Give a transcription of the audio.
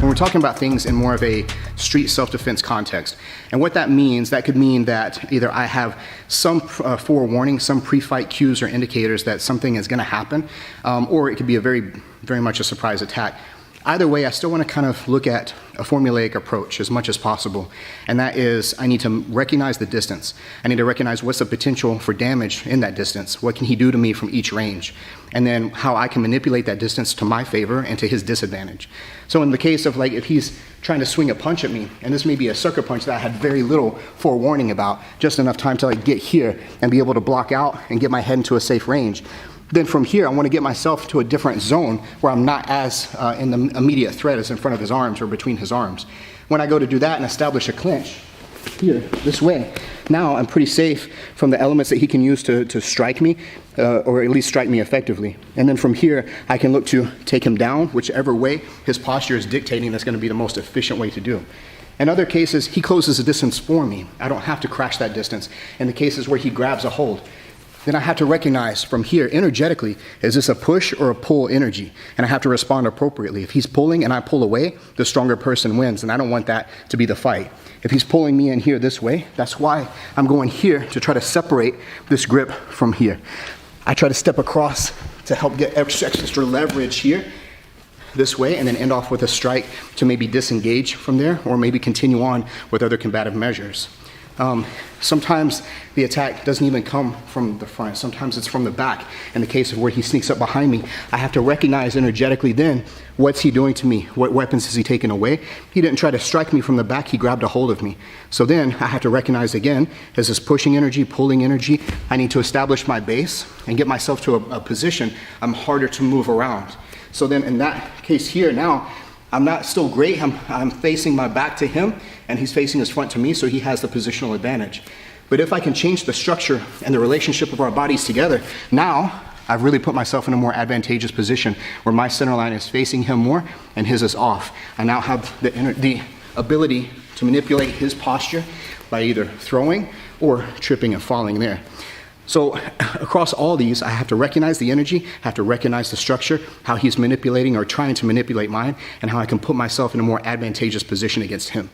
when we're talking about things in more of a street self-defense context. And what that means, that could mean that either I have some forewarning, some pre-fight cues or indicators that something is going to happen, or it could be a very much a surprise attack. Either way, I still want to kind of look at a formulaic approach as much as possible. And that is, I need to recognize the distance. I need to recognize what's the potential for damage in that distance. What can he do to me from each range? And then how I can manipulate that distance to my favor and to his disadvantage. So in the case of, like, if he's trying to swing a punch at me, and this may be a sucker punch that I had very little forewarning about, just enough time to, like, get here and be able to block out and get my head into a safe range. Then from here, I want to get myself to a different zone where I'm not as in the immediate threat as in front of his arms or between his arms. When I go to do that and establish a clinch here, this way, now I'm pretty safe from the elements that he can use to strike me, or at least strike me effectively. And then from here, I can look to take him down, whichever way his posture is dictating that's going to be the most efficient way to do. In other cases, he closes the distance for me. I don't have to crash that distance. In the cases where he grabs a hold, then I have to recognize from here, energetically, is this a push or a pull energy? And I have to respond appropriately. If he's pulling and I pull away, the stronger person wins, and I don't want that to be the fight. If he's pulling me in here this way, that's why I'm going here to try to separate this grip from here. I try to step across to help get extra leverage here, this way, and then end off with a strike to maybe disengage from there, or maybe continue on with other combative measures. Sometimes the attack doesn't even come from the front. Sometimes it's from the back. In the case of where he sneaks up behind me, I have to recognize energetically then, what's he doing to me? What weapons is he taking away? He didn't try to strike me from the back, he grabbed a hold of me. So then I have to recognize again, is this pushing energy, pulling energy? I need to establish my base and get myself to a position I'm harder to move around. So then in that case here now, I'm not still great, I'm facing my back to him, and he's facing his front to me, so he has the positional advantage. But if I can change the structure and the relationship of our bodies together, now I've really put myself in a more advantageous position where my center line is facing him more and his is off. I now have the ability to manipulate his posture by either throwing or tripping and falling there. So across all these, I have to recognize the energy, have to recognize the structure, how he's manipulating or trying to manipulate mine, and how I can put myself in a more advantageous position against him.